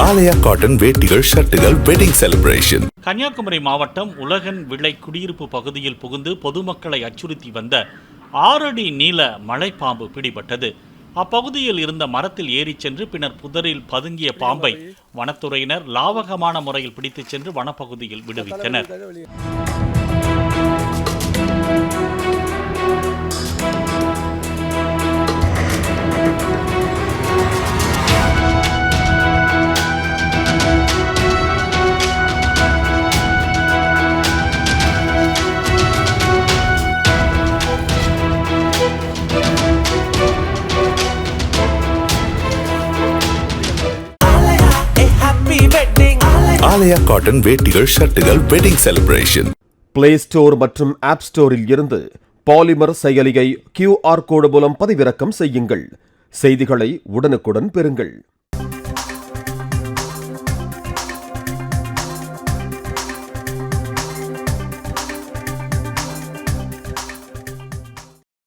ஆலயா cotton வேட்டிகள், ஷர்ட்டுகள், wedding celebration. Kanyakumari மாவட்டம் உலகன் விளை குடியிருப்பு பகுதியில் புகுந்து பொதுமக்களை அச்சுறுத்தி வந்த 6 அடி நீள மலைப்பாம்பு பிடிபட்டது. அப்பகுதியில் இருந்த மரத்தில் ஏறிச் சென்று பின்னர் புதரில் பதுங்கிய பாம்பை வனத்துறையினர் லாவகமான முறையில் பிடித்துச் சென்று வனப்பகுதியில் விடுவித்தனர். ஆலயா காட்டன் வேட்டிகள், ஷர்ட்டுகள், வெட்டிங் செலிப்ரேஷன். பிளே ஸ்டோர் மற்றும் ஆப் ஸ்டோரில் இருந்து பாலிமர் செயலியை QR கோடு மூலம் பதிவிறக்கம் செய்யுங்கள். செய்திகளை உடனுக்குடன் பெறுங்கள்.